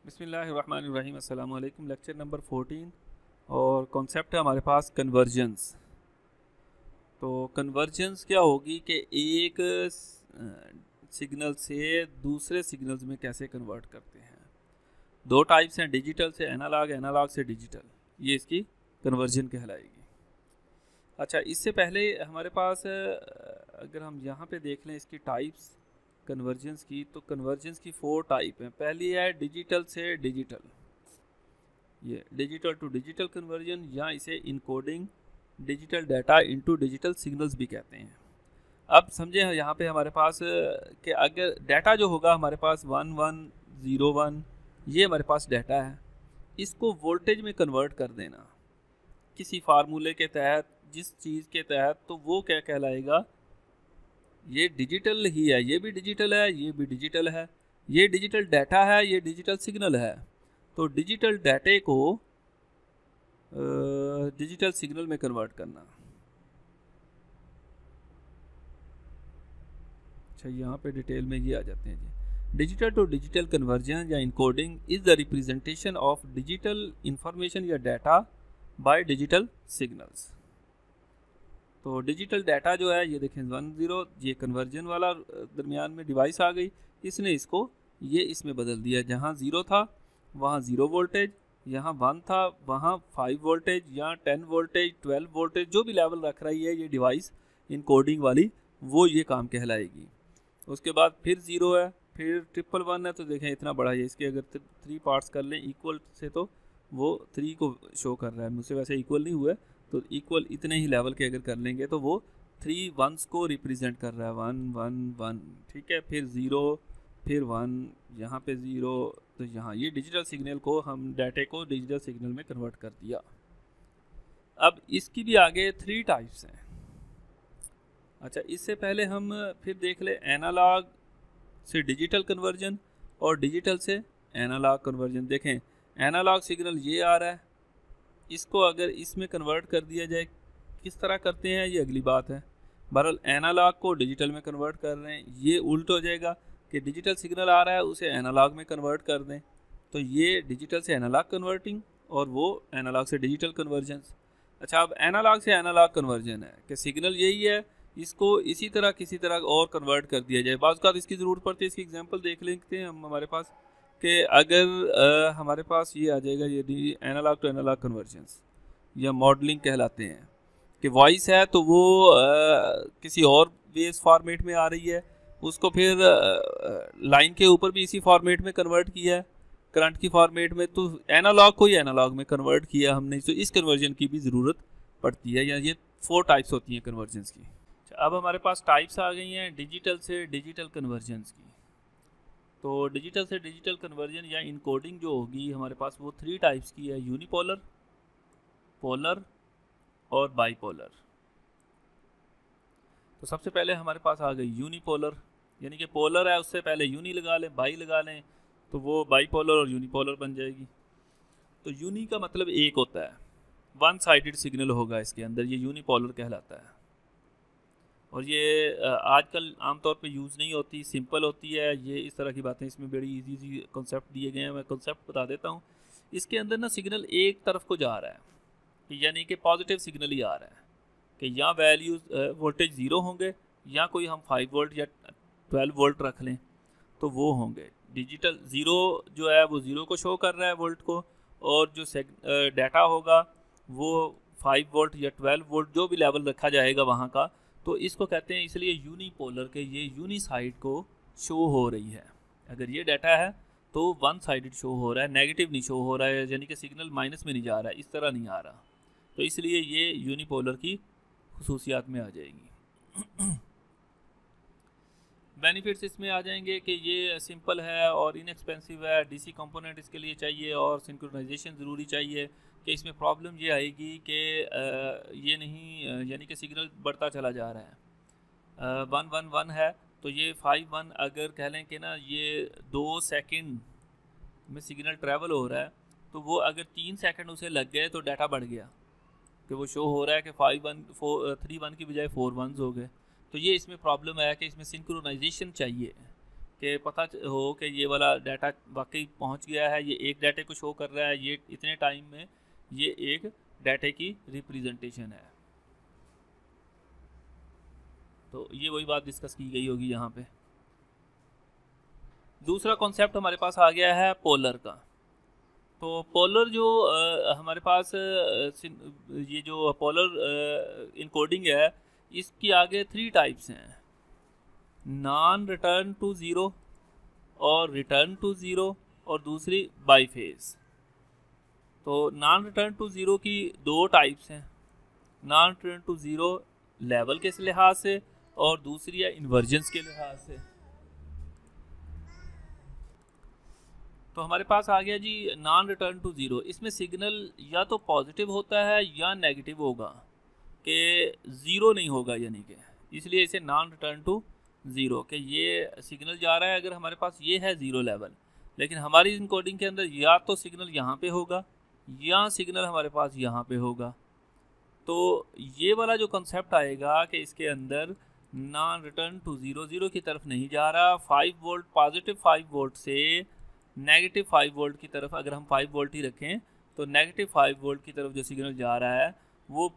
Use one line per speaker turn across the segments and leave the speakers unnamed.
बिस्मिल्लाहिर्रहमानिर्रहीम। अस्सलाम वालेकुम। लेक्चर नंबर 14 और कॉन्सेप्ट है हमारे पास कन्वर्जेंस। तो कन्वर्जेंस क्या होगी कि एक सिग्नल से दूसरे सिग्नल्स में कैसे कन्वर्ट करते हैं। दो टाइप्स हैं, डिजिटल से एनालॉग, एनालॉग से डिजिटल। ये इसकी कन्वर्जन कहलाएगी। अच्छा, इससे पहले हमारे पास अगर हम यहाँ पे देख लें इसकी टाइप्स कन्वर्जेंस की, तो कन्वर्जेंस की 4 टाइप हैं। पहली है डिजिटल से डिजिटल, ये डिजिटल टू डिजिटल कन्वर्जन, या इसे encoding digital data into digital signals भी कहते हैं। अब समझे यहाँ पे हमारे पास कि अगर डाटा जो होगा हमारे पास 1101, ये हमारे पास डाटा है, इसको वोल्टेज में कन्वर्ट कर देना किसी फार्मूले के तहत, जिस चीज़ के तहत, तो वो क्या कहलाएगा, ये डिजिटल ही है। ये भी डिजिटल है, ये भी डिजिटल है, ये डिजिटल डाटा है, ये डिजिटल सिग्नल है। तो डिजिटल डाटे को डिजिटल सिग्नल में कन्वर्ट करना। अच्छा, यहाँ पे डिटेल में ये आ जाते हैं जी। डिजिटल टू डिजिटल कन्वर्जन या encoding is the representation of digital information या डाटा बाय डिजिटल सिग्नल्स। तो डिजिटल डाटा जो है, ये देखें 10, ये कन्वर्जन वाला दरमियान में डिवाइस आ गई, इसने इसको ये इसमें बदल दिया। जहाँ 0 था वहाँ 0 वोल्टेज, यहाँ 1 था वहाँ 5 वोल्टेज, या 10 वोल्टेज, 12 वोल्टेज, जो भी लेवल रख रही है ये डिवाइस इनकोडिंग वाली, वो ये काम कहलाएगी। उसके बाद फिर 0 है, फिर 111 है। तो देखें इतना बड़ा है, इसके अगर 3 पार्ट्स कर लें इक्वल से, तो वो 3 को शो कर रहा है। मुझसे वैसे इक्वल नहीं हुआ, तो इक्वल इतने ही लेवल के अगर कर लेंगे तो वो 3 वंस को रिप्रेजेंट कर रहा है, 1 1 1, ठीक है। फिर 0, फिर 1, यहाँ पे 0। तो यहाँ ये डिजिटल सिग्नल को, हम डाटे को डिजिटल सिग्नल में कन्वर्ट कर दिया। अब इसकी भी आगे 3 टाइप्स हैं। अच्छा, इससे पहले हम फिर देख ले एनालॉग से डिजिटल कन्वर्जन और डिजिटल से एनालॉग कन्वर्जन। देखें एनालॉग सिग्नल ये आ रहा है, इसको अगर इसमें कन्वर्ट कर दिया जाए, किस तरह करते हैं ये अगली बात है। बहरहाल एनालॉग को डिजिटल में कन्वर्ट कर रहे हैं, ये उल्ट हो जाएगा कि डिजिटल सिग्नल आ रहा है उसे एनालॉग में कन्वर्ट कर दें। तो ये डिजिटल से एनालॉग कन्वर्टिंग और वो एनालॉग से डिजिटल कन्वर्जन। अच्छा, अब एनालॉग से एनालॉग कन्वर्जन है कि सिग्नल यही है, इसको इसी तरह किसी तरह और कन्वर्ट कर दिया जाए। बाज़ औक़ात इसकी ज़रूरत पड़ती है। इसकी एग्जांपल देख लेते हैं हम हमारे पास, कि अगर हमारे पास ये आ जाएगा, ये एनालॉग टू एनालॉग कन्वर्जन्स या मॉडलिंग कहलाते हैं, कि वॉइस है तो वो किसी और वेव फॉर्मेट में आ रही है, उसको फिर लाइन के ऊपर भी इसी फॉर्मेट में कन्वर्ट किया है, करंट की फॉर्मेट में। तो एनालॉग को ही एनालॉग में कन्वर्ट किया हमने, तो इस कन्वर्जन की भी ज़रूरत पड़ती है। या ये 4 टाइप्स होती हैं कन्वर्जन्स की। अब हमारे पास टाइप्स आ गई हैं डिजिटल से डिजिटल कन्वर्जन्स की। तो डिजिटल से डिजिटल कन्वर्जन या इनकोडिंग जो होगी हमारे पास, वो 3 टाइप्स की है, यूनिपोलर, पोलर और बाईपोलर। तो सबसे पहले हमारे पास आ गई यूनिपोलर, यानी कि पोलर है उससे पहले यूनी लगा लें, बाई लगा लें, तो वो बाईपोलर और यूनिपोलर बन जाएगी। तो यूनी का मतलब एक होता है, वन साइडेड सिग्नल होगा इसके अंदर, ये यूनिपोलर कहलाता है। और ये आजकल आमतौर पे यूज़ नहीं होती, सिंपल होती है। ये इस तरह की बातें, इसमें बड़ी इजी कॉन्सेप्ट दिए गए हैं, मैं कॉन्सेप्ट बता देता हूँ। इसके अंदर ना सिग्नल एक तरफ को जा रहा है, यानी कि पॉजिटिव सिग्नल ही आ रहा है, कि यहाँ वैल्यूज़ वोल्टेज 0 होंगे, या कोई हम 5 वोल्ट या 12 वोल्ट रख लें तो वो होंगे। डिजिटल 0 जो है वो 0 को शो कर रहा है, वोल्ट को, और जो डाटा होगा वो 5 वोल्ट या 12 वोल्ट, जो भी लेवल रखा जाएगा वहाँ का। तो इसको कहते हैं इसलिए यूनिपोलर, के ये यूनी साइड को शो हो रही है। अगर ये डाटा है तो वन साइडेड शो हो रहा है, नेगेटिव नहीं शो हो रहा है, यानी कि सिग्नल माइनस में नहीं जा रहा है, इस तरह नहीं आ रहा। तो इसलिए ये यूनिपोलर की खुसूसियात में आ जाएगी। बेनिफिट्स इसमें आ जाएंगे कि ये सिंपल है और इनएक्सपेंसिव है, डीसी कंपोनेंट इसके लिए चाहिए, और सिंक्रोनाइजेशन ज़रूरी चाहिए। कि इसमें प्रॉब्लम ये आएगी कि ये नहीं, यानी कि सिग्नल बढ़ता चला जा रहा है, 1 1 1 है, तो ये 5 1 अगर कह लें कि ना ये 2 सेकंड में सिग्नल ट्रैवल हो रहा है, तो वो अगर 3 सेकंड उसे लग गए तो डाटा बढ़ गया, कि वो शो हो रहा है कि 3 1 की बजाय 4 1s हो गए। तो ये इसमें प्रॉब्लम है कि इसमें सिंक्रोनाइजेशन चाहिए। कि पता हो कि ये वाला डाटा वाकई पहुंच गया है, ये एक डाटे को शो कर रहा है, ये इतने टाइम में ये एक डाटे की रिप्रेजेंटेशन है। तो ये वही बात डिस्कस की गई होगी यहाँ पे। दूसरा कॉन्सेप्ट हमारे पास आ गया है पोलर का। तो पोलर जो हमारे पास ये जो पोलर इनकोडिंग है, इसकी आगे 3 टाइप्स हैं, नॉन रिटर्न टू ज़ीरो और रिटर्न टू ज़ीरो और दूसरी बाईफेज। तो नॉन रिटर्न टू ज़ीरो की 2 टाइप्स हैं, non return to zero level के लिहाज से और दूसरी है इन्वर्जन्स के लिहाज से। तो हमारे पास आ गया जी नॉन रिटर्न टू ज़ीरो। इसमें सिग्नल या तो पॉजिटिव होता है या नेगेटिव होगा, कि ज़ीरो नहीं होगा, यानी कि इसलिए इसे नॉन रिटर्न टू ज़ीरो, कि ये सिग्नल जा रहा है अगर हमारे पास ये है ज़ीरो लेवल, लेकिन हमारी इनकोडिंग के अंदर या तो सिग्नल यहाँ पे होगा या सिग्नल हमारे पास यहाँ पे होगा। तो ये वाला जो कंसेप्ट आएगा कि इसके अंदर non return to zero, zero की तरफ नहीं जा रहा, 5 वोल्ट पॉजिटिव 5 वोल्ट से नेगेटिव 5 वोल्ट की तरफ अगर हम 5 वोल्ट ही रखें तो नेगेटिव 5 वोल्ट की तरफ जो सिग्नल जा रहा है वो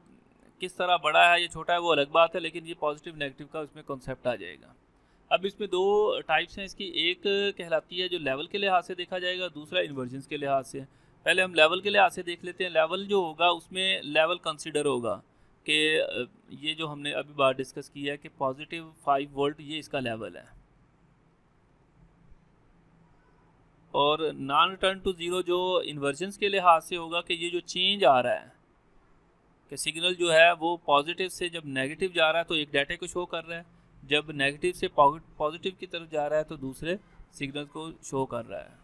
किस तरह बड़ा है या छोटा है वो अलग बात है, लेकिन ये पॉजिटिव नेगेटिव का इसमें कॉन्सेप्ट आ जाएगा। अब इसमें 2 टाइप्स हैं इसकी, एक कहलाती है जो लेवल के लिहाज से देखा जाएगा, दूसरा इन्वर्जन्स के लिहाज से। पहले हम लेवल के लिहाज से देख लेते हैं। लेवल जो होगा उसमें लेवल कंसिडर होगा कि ये जो हमने अभी बात डिस्कस की है कि पॉजिटिव 5 वोल्ट ये इसका लेवल है, और नॉन रिटर्न टू ज़ीरो जो इन्वर्जन्स के लिहाज से होगा कि ये जो चेंज आ रहा है कि सिग्नल जो है वो पॉजिटिव से जब नेगेटिव जा रहा है तो एक डाटे को शो कर रहा है, जब नेगेटिव से पॉजिटिव की तरफ जा रहा है तो दूसरे सिग्नल को शो कर रहा है।